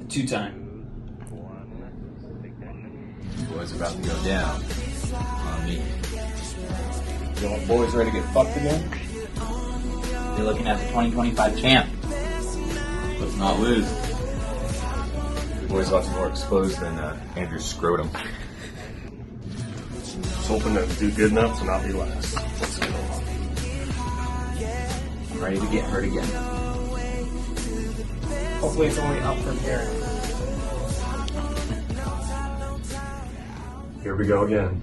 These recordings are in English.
Two-time. Boys about to go down on me. You boys ready to get fucked again? You're looking at the 2025 champ. Let's not lose. Boys lots more exposed than Andrew's scrotum. Just hoping to do good enough to not be last. Let's go. I'm ready to get hurt again. Hopefully it's only up from here. Here we go again.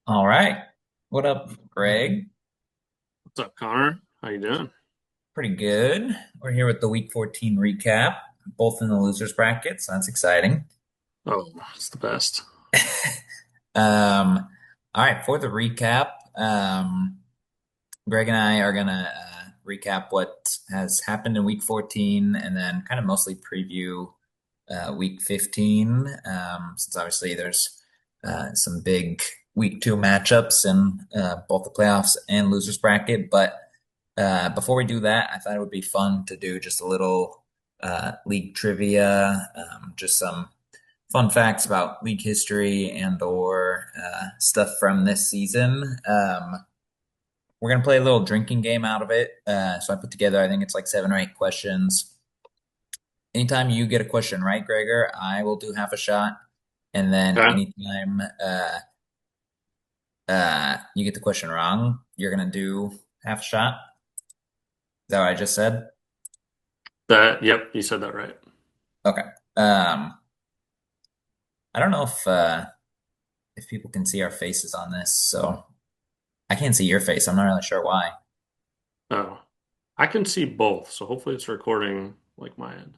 All right. What up, Greg? What's up, Connor? How you doing? Pretty good. We're here with the Week 14 recap, both in the losers bracket, so that's exciting. Oh, it's the best. All right, for the recap, Greg and I are gonna recap what has happened in Week 14, and then kind of mostly preview Week 15, since obviously there's some big Week 2 matchups in both the playoffs and losers bracket. But before we do that, I thought it would be fun to do just a little league trivia, just some fun facts about league history and or stuff from this season. We're gonna play a little drinking game out of it. So I put together, I think it's like 7 or 8 questions. Anytime you get a question right, Gregor, I will do half a shot. And then Okay. anytime you get the question wrong, you're gonna do half a shot. Is that what I just said? Yep, you said that right. Okay. I don't know if people can see our faces on this, so I can't see your face. I'm not really sure why. Oh, I can see both, so hopefully it's recording like my end.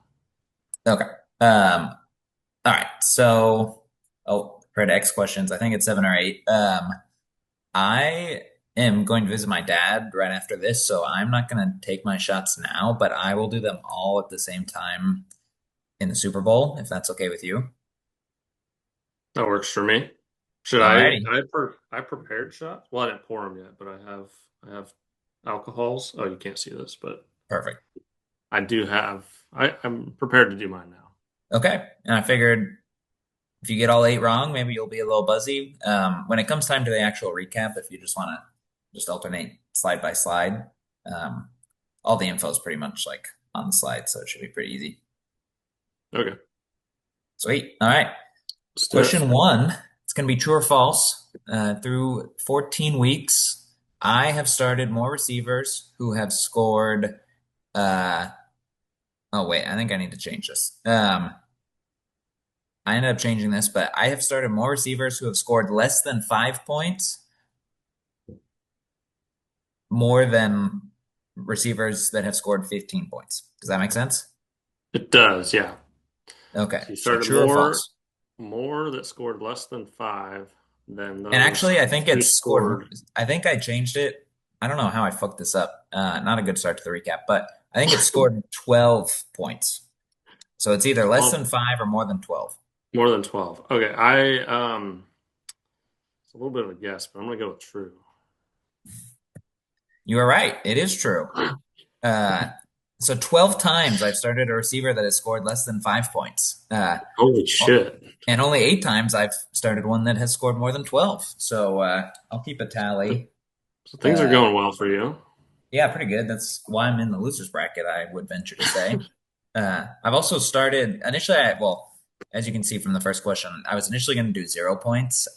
Okay. All right. So, for the X questions, I think it's 7 or 8. I am going to visit my dad right after this, so I'm not going to take my shots now, but I will do them all at the same time in the Super Bowl, if that's okay with you. That works for me. Should Alrighty. I prepared shots? Well, I didn't pour them yet, but I have alcohols. Oh, you can't see this, but Perfect. I do have. I'm prepared to do mine now. Okay. And I figured if you get all 8 wrong, maybe you'll be a little buzzy. When it comes time to the actual recap, if you just want to just alternate slide by slide, all the info is pretty much like on the slide, so it should be pretty easy. Okay. Sweet. All right. Let's do it. Question 1. It's going to be true or false. Through 14 weeks, I have started more receivers who have scored. Oh, wait. I think I need to change this. I ended up changing this, but I have started more receivers who have scored less than 5 points, more than receivers that have scored 15 points. Does that make sense? It does, yeah. Okay. So you So started true or false? more that scored less than 5 than And those actually, I think who it's scored. scored. I think I changed it. I don't know how I fucked this up. Not a good start to the recap, but I think it scored 12 points. So it's either less than 5 or more than 12. More than 12. Okay, it's a little bit of a guess, but I'm gonna go with true. You are right. It is true. So 12 times I've started a receiver that has scored less than 5 points. Holy shit. And only 8 times I've started one that has scored more than 12. So I'll keep a tally. So things are going well for you. Yeah, pretty good. That's why I'm in the losers bracket, I would venture to say. I've also started initially, well, as you can see from the first question, I was initially going to do 0 points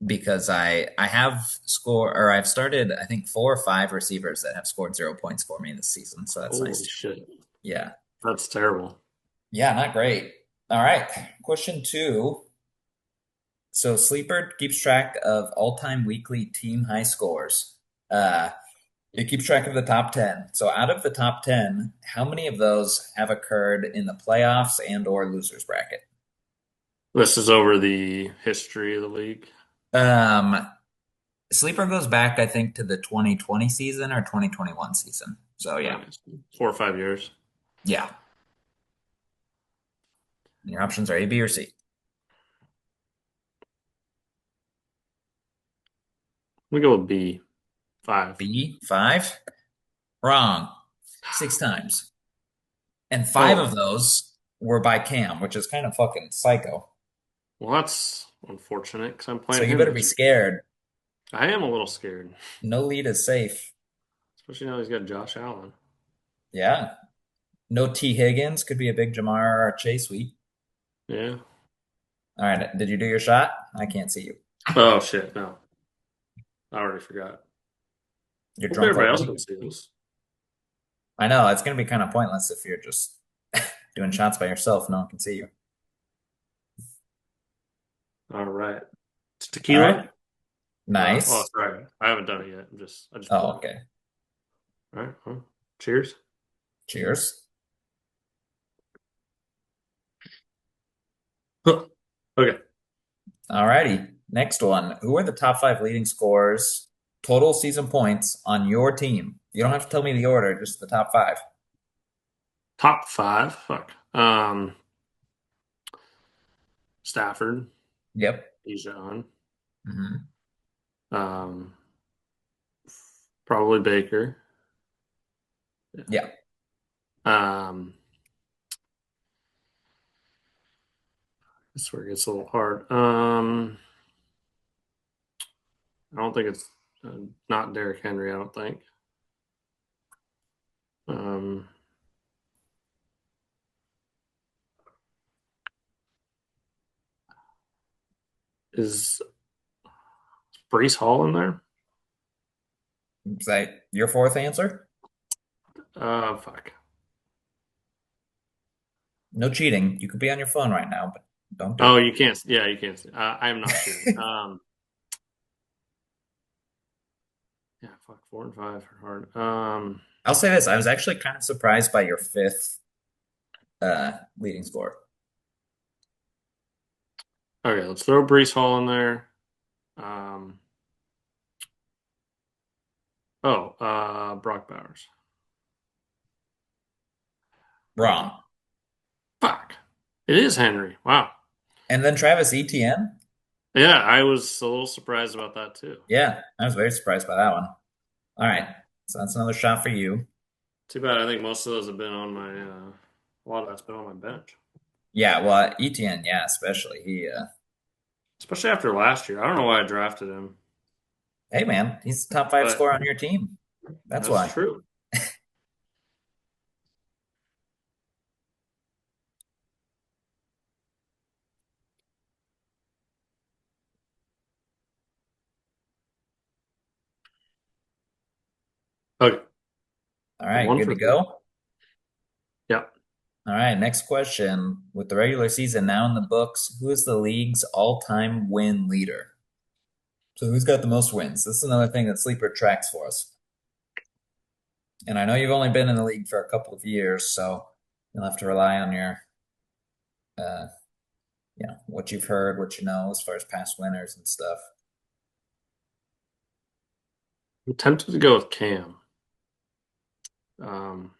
because I have I've started, I think, 4 or 5 receivers that have scored 0 points for me this season. So that's Holy nice. shit. Yeah. That's terrible. Yeah, not great. All right. Question 2. So Sleeper keeps track of all-time weekly team high scores. It keeps track of the top 10. So out of the top 10, how many of those have occurred in the playoffs and or losers bracket? This is over the history of the league. Um, Sleeper goes back, I think, to the 2020 season or 2021 season. So yeah. 4 or 5 years. Yeah. And your options are A, B, or C. We go with B. 5. B, 5. Wrong. 6 times. And five Oh, of those were by Cam, which is kind of fucking psycho. well, that's unfortunate because I'm So playing you him better be this week. scared. I am a little scared, No lead is safe. especially now he's got Josh Allen. Yeah. No T. Higgins. Could be a big Jamar Chase week. Yeah. All right. Did you do your shot? I can't see you. Oh shit, no. I already forgot. You're Hope drunk everybody else already? can see this. I know. It's going to be kind of pointless if you're just doing shots by yourself. No one can see you. All right. It's All right. tequila. Oh, Nice. sorry. I haven't done it yet. I just Oh, poured it. okay. All right. Well, cheers. Cheers. Huh. Okay. All righty. Next one. Who are the top five leading scorers, total season points on your team? You don't have to tell me the order, just the top five. Top five. Fuck. Stafford. Yep. Bijan. Hmm. Um, probably Baker. Yeah. Yeah. Um, That's where it gets a little hard. I don't think it's not Derrick Henry. I don't think. Um, is Brees Hall in there? Is that your fourth answer? Fuck. No cheating. You could be on your phone right now, but don't do Oh, it. you can't. Yeah, you can't. I am not cheating. Yeah, fuck. 4 and 5 are hard. I'll say this. I was actually kind of surprised by your fifth leading scorer. Okay, let's throw Brees Hall in there. Um, Brock Bowers. Wrong. Fuck. It is Henry. Wow. And then Travis Etienne? Yeah, I was a little surprised about that too. Yeah, I was very surprised by that one. All right. So that's another shot for you. Too bad. I think most of those have been on my. A lot of that's been on my bench, Yeah, well, Etienne, yeah, especially. especially after last year. I don't know why I drafted him, Hey man, he's the top five but scorer on your team. That's that's why. true. Okay, All right, one good for to three. go. Yeah, All right, next question. With the regular season now in the books, who is the league's all-time win leader? So who's got the most wins? This is another thing that Sleeper tracks for us. And I know you've only been in the league for a couple of years, so you'll have to rely on your, uh, what you've heard, what you know as far as past winners and stuff. I'm tempted to go with Cam. Um,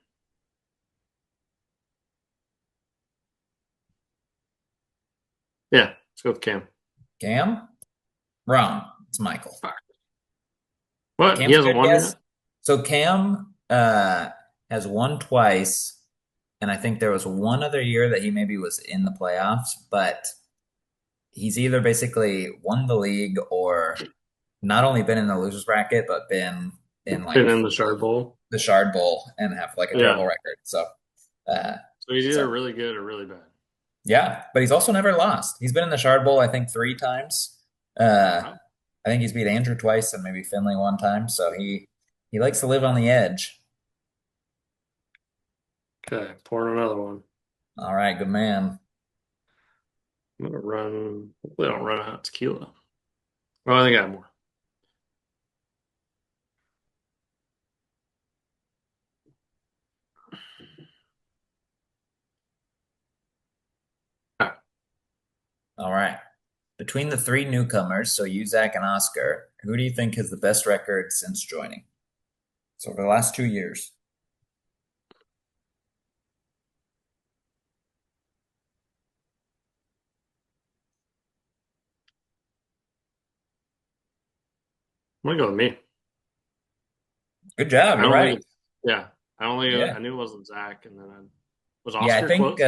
yeah, let's go with Cam. Cam? Wrong. It's Michael. Fuck. What? He Cam's a hasn't good won guess. yet. So Cam has won twice, and I think there was one other year that he maybe was in the playoffs, but he's either basically won the league or not only been in the losers bracket, but been in Been like in the Shard Bowl. the Shard Bowl and have like a Yeah, terrible record. So, uh, so he's so either really good or really bad. yeah, but he's also never lost. He's been in the Shard Bowl, I think, 3 times. Uh, Wow. I think he's beat Andrew twice and maybe Finley one time. So he likes to live on the edge. Okay, pouring another one. All right, good man. I'm gonna run. Hopefully, I don't run out of tequila. Oh, I think I have more. All right. All right. Between the three newcomers, so you, Zach, and Oscar, who do you think has the best record since joining? So over the last 2 years. I'm gonna go with me. Good job. I You're don't right. think it's Yeah, I Yeah. knew it wasn't Zach, and then was Yeah, Oscar close?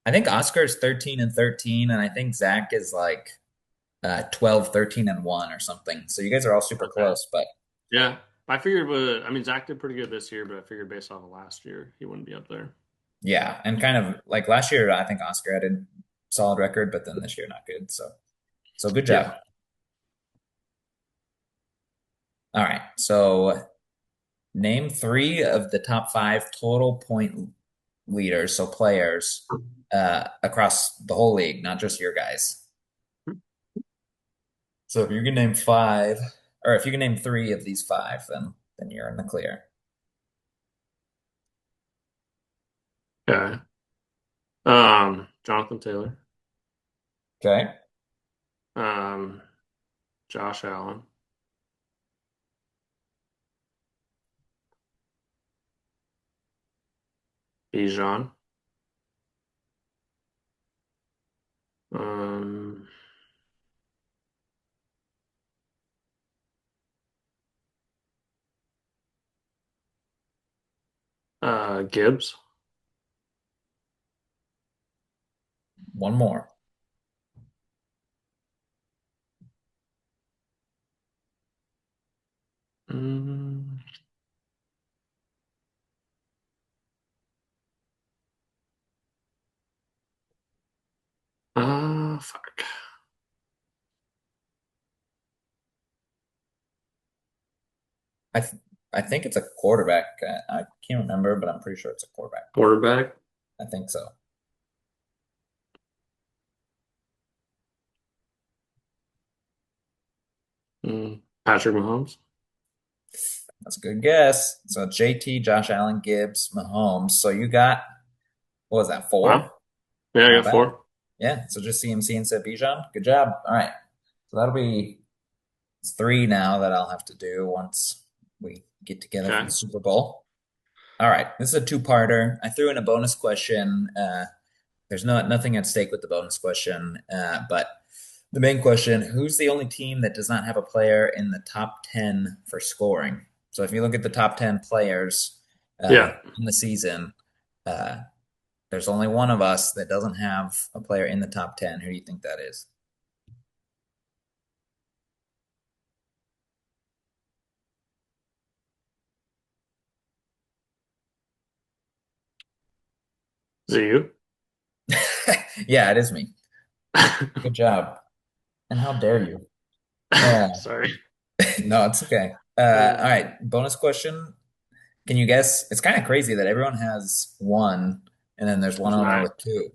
I think Oscar's 13 and 13, and I think Zach is like 12, 13 and 1 or something. So you guys are all super Okay. close, but Yeah, I figured, but I mean, Zach did pretty good this year, but I figured based off of last year, he wouldn't be up there. yeah, and kind of like last year, I think Oscar had a solid record, but then this year not good. So good Yeah. job. All right. So name three of the top five total point leaders, so players, across the whole league, not just your guys. So if you can name five, or if you can name three of these five, then you're in the clear. Okay. Jonathan Taylor, Okay. um, Josh Allen, Bijan, um, Gibbs. One more. Mm, fuck. I th I think it's a quarterback. I can't remember, but I'm pretty sure it's a quarterback. Quarterback. I think so. Patrick Mahomes. That's a good guess. So JT, Josh Allen, Gibbs, Mahomes. So you got, what was that, Wow. four? Yeah, I Not got bad. four. Yeah. So just CMC instead of Bijan. Good job. All right. So that'll be it's three now that I'll have to do once we get together for the Okay. Super Bowl. All right. This is a two-parter. I threw in a bonus question. There's nothing at stake with the bonus question, but the main question, who's the only team that does not have a player in the top 10 for scoring? So if you look at the top 10 players Yeah. in the season, uh, there's only one of us that doesn't have a player in the top 10. Who do you think that is? Is it you? Yeah, it is me. Good job. And how dare you? Sorry. No, it's okay. All Uh, right, bonus question. Can you guess? It's kind of crazy that everyone has one, and then there's one there's owner nine, with two.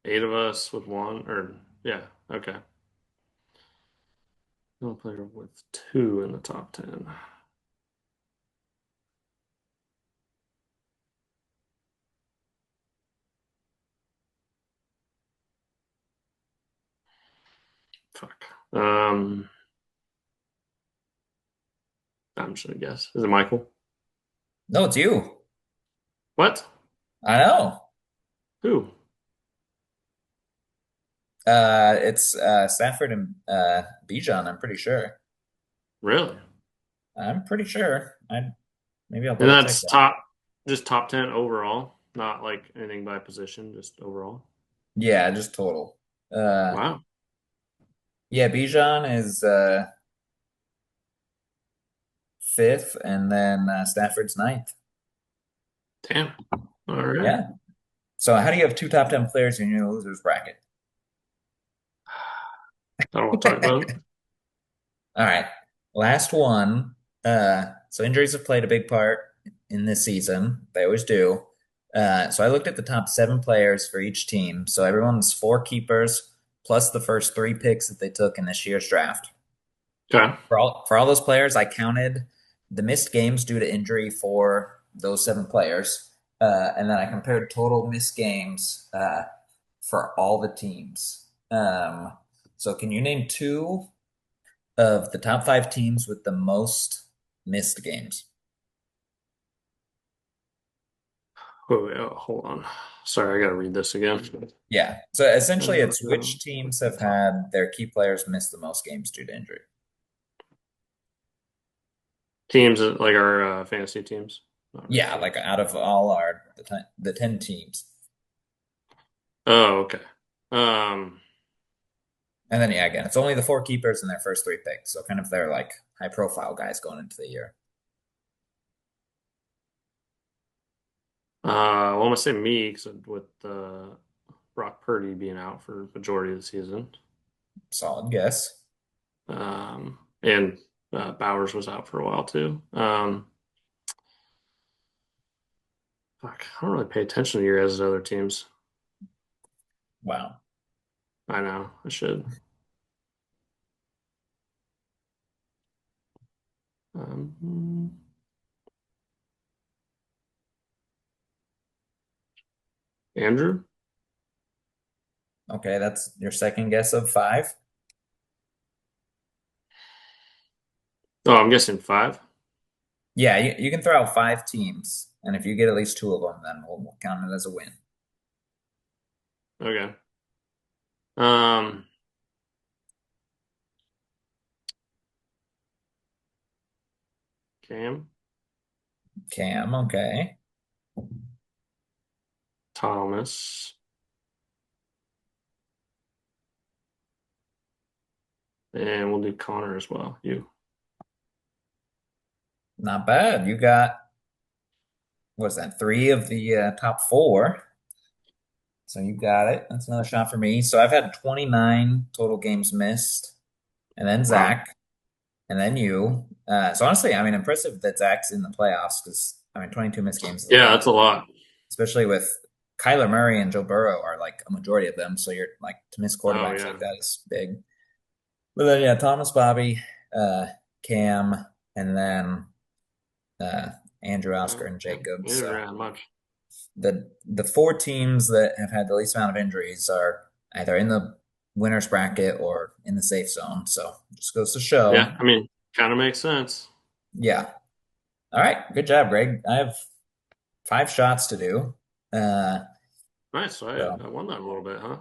eight of us with one, or yeah. Okay. No player with two in the top 10. Fuck. I'm just gonna guess. Is it Michael? No, it's you. What? I know. Who? It's Stafford and Bijan. I'm pretty sure. Really? I'm pretty sure. I maybe I'll And double check that's that. just top 10 overall, not like anything by position, just overall. Yeah, just total. Uh, Wow. yeah, Bijan is fifth, and then Stafford's ninth. Damn. All right. Yeah. So how do you have two top 10 players in your losers bracket? I don't want to talk about it. All right. Last one. So injuries have played a big part in this season. They always do. So I looked at the top seven players for each team. So everyone's four keepers plus the first three picks that they took in this year's draft. Okay. For all those players, I counted the missed games due to injury for those seven players, and then I compared total missed games for all the teams. So can you name two of the top five teams with the most missed games? Oh, yeah, hold on. Sorry, I gotta read this again. Yeah. So essentially, it's which With teams the have top had their key players miss the most games due to injury. teams, like our fantasy teams. Not Yeah, really. like out of all the 10 teams. Oh, okay. Um, And then yeah, again, it's only the four keepers and their first three picks. So kind of their like high profile guys going into the year. well, I'm gonna say me because with Brock Purdy being out for majority of the season, Solid guess. and Bowers was out for a while too. Fuck, I don't really pay attention to your guys' other teams. Wow. I know I should. Um, Andrew. Okay, that's your second guess of five. Oh, I'm guessing five. Yeah, you can throw out five teams, and if you get at least two of them, then we'll count it as a win. Okay. Um, Cam, Cam, okay. Thomas, and we'll do Connor as well. You. Not bad. You got, what's that, three of the top four. So you got it. That's another shot for me. So I've had 29 total games missed, and then Wow. Zach, and then you. So honestly, I mean, impressive that Zach's in the playoffs because I mean, 22 missed games is a Yeah, lot, that's a lot. especially with Kyler Murray and Joe Burrow are like a majority of them. So you're like to miss Oh quarterbacks yeah. like that is big. But then yeah, Thomas, Bobby, uh, Cam, and then uh, Andrew, Oscar, and Yeah. Jacob. Neither So ran much. the four teams that have had the least amount of injuries are either in the winners bracket or in the safe zone. So just goes to Yeah, show. I mean, kind of makes sense. Yeah. All right. Good job, Greg. I have five shots to do. Uh, Nice. So so I won that a little bit, huh?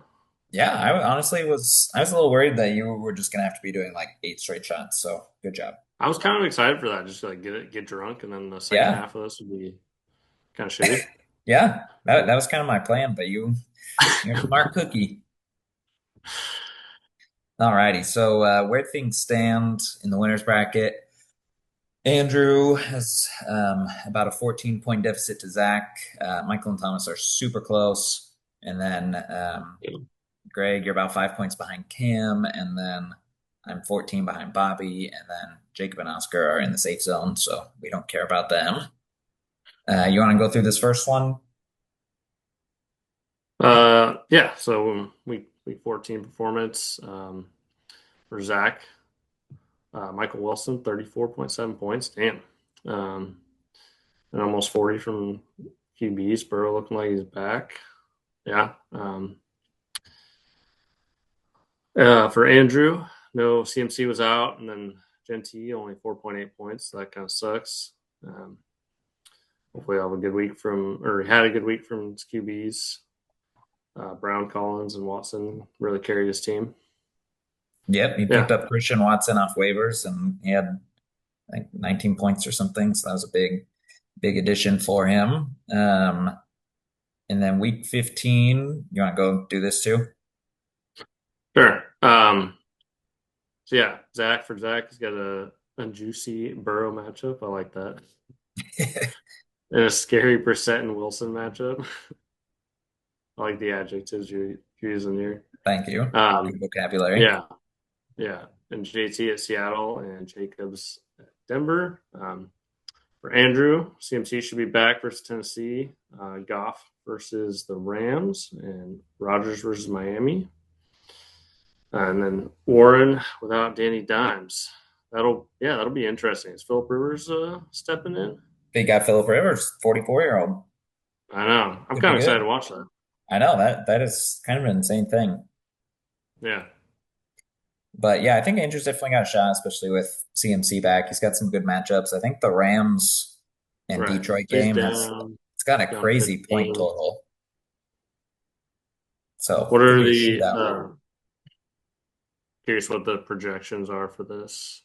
yeah, I was a little worried that you were just gonna have to be doing like eight straight shots. So good job. I was kind of excited for that, just to like get drunk, and then the second Yeah. half of this would be kind of shitty. Yeah. That was kind of my plan, but you're a smart cookie. All righty. So where things stand in the winners bracket. Andrew has about a 14-point deficit to Zach. Michael and Thomas are super close. And then Greg, you're about 5 points behind Cam. And then I'm 14 behind Bobby. And then Jacob and Oscar are in the safe zone. So we don't care about them. You want to go through this first one? Yeah. So week 14 performance for Zach, Michael Wilson, 34.7 points. Damn. Um, and almost 40 from QBs. Burrow looking like he's back. Yeah. For Andrew, no CMC was out, and then Gentee only 4.8 points. So that kind of sucks. Um, Hopefully, I'll have a good week or had a good week from his QBs. Brown, Collins, and Watson really carried his team. Yep. You picked Yeah. up Christian Watson off waivers and he had like 19 points or something. So that was a big addition for him. And then week 15, you want to go do this too? Sure. So yeah, Zach for Zach, he's got a juicy Burrow matchup. I like that. And a scary Brissett and Wilson matchup. I like the adjectives you're using here. Thank you. Good Um, vocabulary. yeah, yeah. And JT at Seattle and Jacobs at Denver. For Andrew, CMC should be back versus Tennessee. Goff versus the Rams and Rodgers versus Miami. And then Warren without Danny Dimes. That'll be interesting. Is Philip Rivers stepping in? Big guy Philip Rivers, 44-year-old. I know. I'm Could be kind of excited good. to watch that. I know that is kind of an insane thing. Yeah. But yeah, I think Andrew's definitely got a shot, especially with CMC back. He's got some good matchups. I think the Rams and Right. Detroit He's game has it's got a down crazy point 15. total. So What could are be a the shootout. curious what the projections are for this?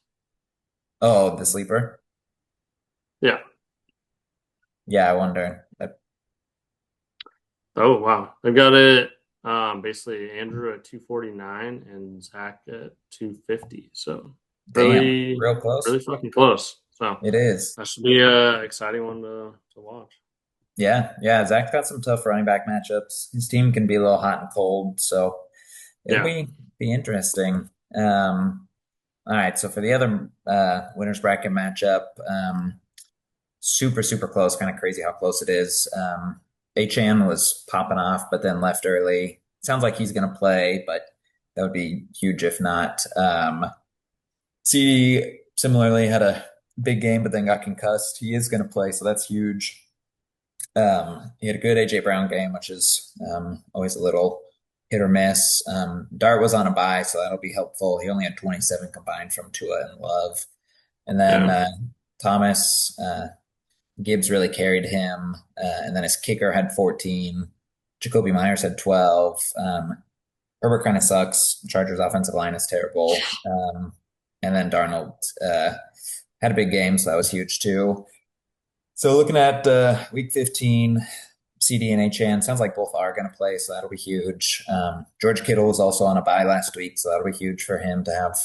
Oh, the sleeper. Yeah. Yeah, I wonder. Oh wow, they've got it basically Andrew at 249 and Zach at 250. So Damn, really, real close. really fucking close. So It is. that should be a exciting one to watch. Yeah, yeah. Zach's got some tough running back matchups. His team can be a little hot and cold, so it'll Yeah, be interesting. All right, so for the other winners bracket matchup, super close. Kind of crazy how close it is. HN was popping off, but then left early. Sounds like he's going to play, but that would be huge if not. CD similarly had a big game, but then got concussed. He is going to play, so that's huge. He had a good AJ Brown game, which is always a little hit or miss. Dart was on a bye, so that'll be helpful. He only had 27 combined from Tua and Love. And then yeah, Thomas, Gibbs really carried him. And then his kicker had 14. Jacoby Myers had 12. Herbert kind of sucks. Chargers offensive line is terrible. And then Darnold had a big game, so that was huge too. So looking at week 15, CD and HN, sounds like both are going to play, so that'll be huge. George Kittle was also on a bye last week, so that'll be huge for him to have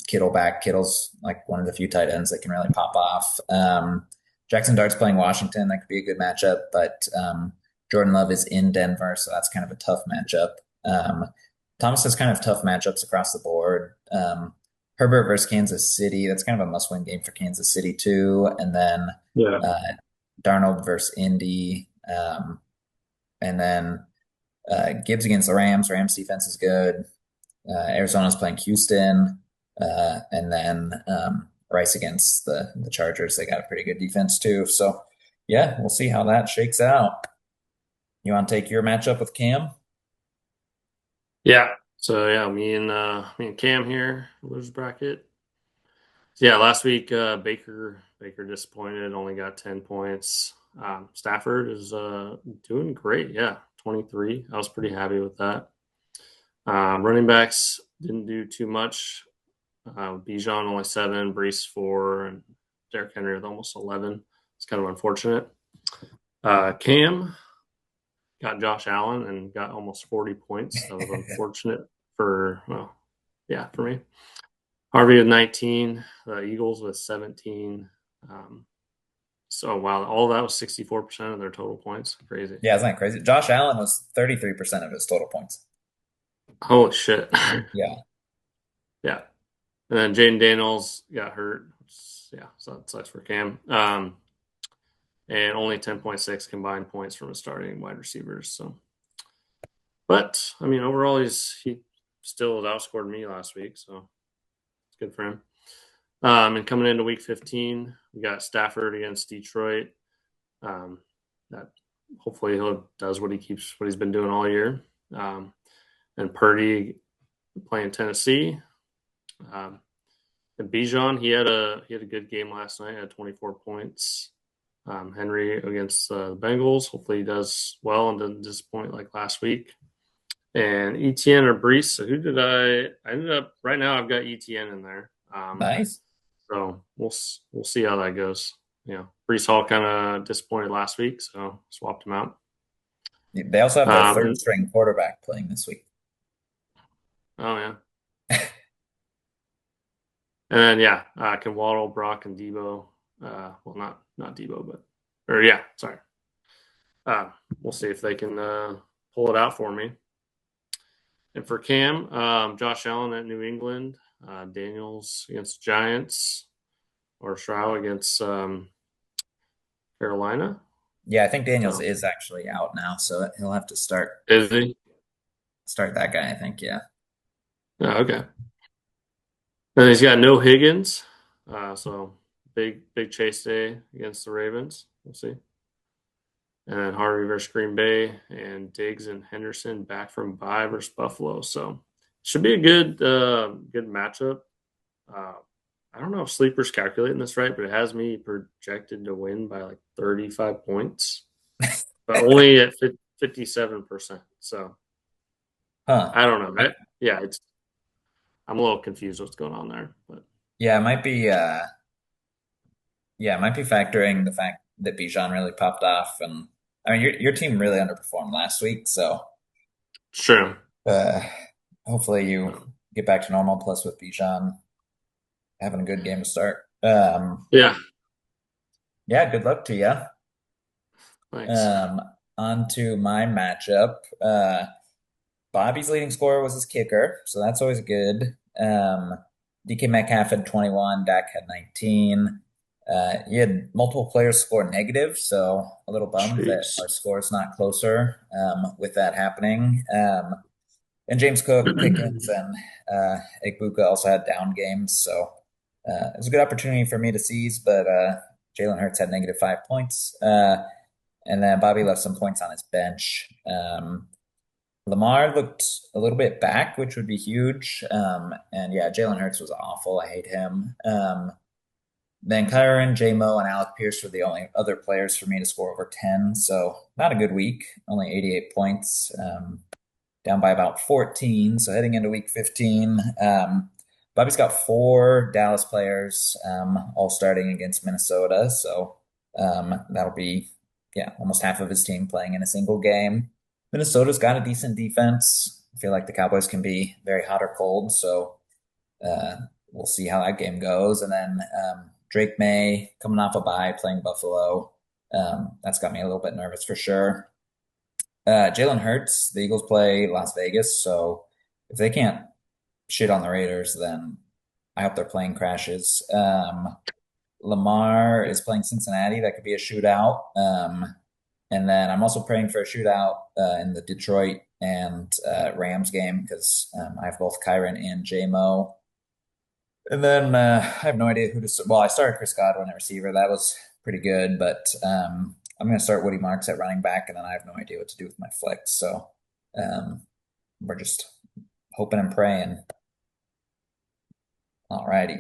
Kittle back. Kittle's like one of the few tight ends that can really pop off. Jackson Dart's playing Washington. That could be a good matchup, but Jordan Love is in Denver, so that's kind of a tough matchup. Thomas has kind of tough matchups across the board. Herbert versus Kansas City, that's kind of a must-win game for Kansas City too. And then yeah, uh, Darnold versus Indy. And then Gibbs against the Rams. Rams defense is good. Arizona's playing Houston. And then Rice against the Chargers. They got a pretty good defense too. So yeah, we'll see how that shakes out. You want to take your matchup with Cam? yeah. So yeah, me and Cam here, losers bracket. So, yeah, last week Baker disappointed, only got 10 points. Stafford is doing great. Yeah, 23. I was pretty happy with that. Running backs didn't do too much. Bijan only 7, Brees 4, and Derrick Henry with almost 11. It's kind of unfortunate. Cam got Josh Allen and got almost 40 points. That was unfortunate for me. Harvey with 19, the Eagles with 17. So wow, all that was 64% of their total points. Crazy. Yeah, isn't that crazy? Josh Allen was 33% of his total points. Holy shit. Yeah. Yeah. And then Jaden Daniels got hurt. Yeah, so that sucks for Cam. And only 10.6 combined points from his starting wide receivers. So, but I mean, overall, he still outscored me last week, so it's good for him. And coming into week 15, we got Stafford against Detroit. That hopefully he does what he's been doing all year. And Purdy playing Tennessee. And Bijan, he had a good game last night. Had 24 points. Henry against the Bengals. Hopefully he does well and doesn't disappoint like last week. And ETN or Brees. So who did I ended up right now? I've got ETN in there. Nice. So we'll see how that goes. Brees Hall kind of disappointed last week, so swapped him out. They also have their third And, string quarterback playing this week. oh yeah, and then can Waddle, Brock, and Debo. Well, not Debo, sorry. We'll see if they can pull it out for me. And for Cam, Josh Allen at New England, Daniels against Giants, or Stroud against Carolina. Yeah, I think Daniels So is actually out now, so he'll have to is he? start that guy, I think. Yeah. Oh, okay. And he's got no Higgins, so big chase day against the Ravens. We'll see. And then Harvey versus Green Bay, and Diggs and Henderson back from bye versus Buffalo. So should be a good matchup. I don't know if Sleeper's calculating this right, but it has me projected to win by like 35 points, but only at 57%. So Huh. I don't know. I'm a little confused what's going on there, but Yeah, it might be factoring the fact that Bijan really popped off, and I mean your team really underperformed last week, so It's true. uh, hopefully you get back to normal. Plus with Bijan having a good game to start. Yeah. Yeah, good luck to you. Thanks. Um, On to my matchup. Bobby's leading scorer was his kicker, so that's always good. DK Metcalf had 21, Dak had 19. He had multiple players score negative, so a little bummed that Jeez. our score is not closer with that happening. And James Cook, Pickens, and Igbuka also had down games, so it was a good opportunity for me to seize, but Jalen Hurts had negative 5 points. And then Bobby left some points on his bench. Lamar looked a little bit back, which would be huge. And yeah, Jalen Hurts was awful. I hate him. Then Kyron, J-Mo, and Alec Pierce were the only other players for me to score over 10. So not a good week, only 88 points, down by about 14. So heading into week 15, Bobby's got four Dallas players, all starting against Minnesota. So that'll be, yeah, almost half of his team playing in a single game. Minnesota's got a decent defense. I feel like the Cowboys can be very hot or cold, so uh, we'll see how that game goes. And then Drake May coming off a bye, playing Buffalo. That's got me a little bit nervous for sure. Jalen Hurts, the Eagles play Las Vegas, so if they can't shit on the Raiders, then I hope their plane crashes. Lamar is playing Cincinnati. That could be a shootout. And then I'm also praying for a shootout in the Detroit and Rams game because I have both Kyron and JMO. And then I have no idea who to start. Well, I started Chris Godwin at receiver. That was pretty good, but I'm going to start Woody Marks at running back, and then I have no idea what to do with my flex. So um, we're just hoping and praying. All righty.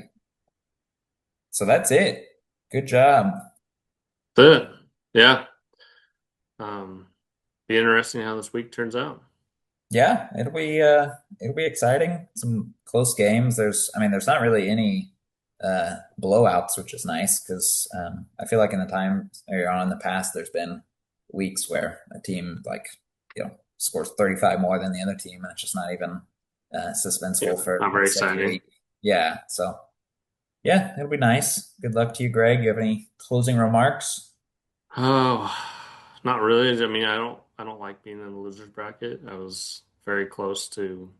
So that's it. Good job. That's it. Yeah. Um, be interesting how this week turns out. Yeah, it'll be exciting. Some close games. There's not really any blowouts, which is nice because I feel like in the time earlier on in the past, there's been weeks where a team like scores 35 more than the other team, and it's just not even Yeah, suspenseful for not very 78. exciting. Yeah, so yeah, it'll be nice. Good luck to you, Greg. You have any closing remarks? Oh, not really. I mean, I don't like being in the losers bracket. I was very close to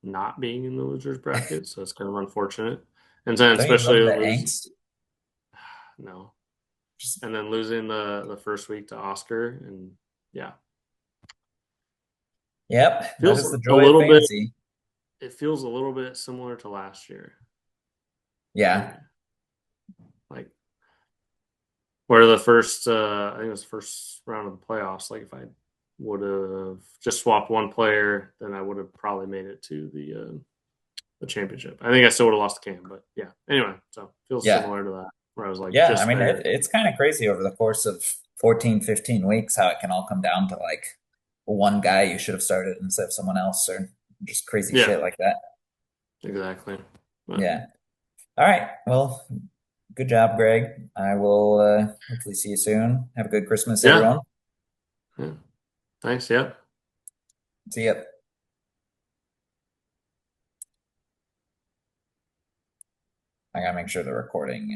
not being in the losers bracket, so it's kind of unfortunate. And then Don't you especially love the lose angst? no, Just, and then losing the first week to Oscar, and yeah, yep, that feels is the a joy of little bit. fantasy. It feels a little bit similar to last year for me. Yeah, Like where the first, I think it was the first round of the playoffs. Like if I would have just swapped one player, then I would have probably made it to the championship. I think I still would have lost the game, but yeah. Anyway, so feels yeah. similar to that where I was like Yeah, I just mean, there. it's kind of crazy over the course of 14, 15 weeks how it can all come down to like one guy you should have started instead of someone else or just crazy Yeah, shit like that. exactly. But Yeah. All right. Well, good job, Greg. I will hopefully see you soon. Have a good Christmas, yeah, everyone. yeah. Thanks. Yeah. See ya. I gotta make sure the recording.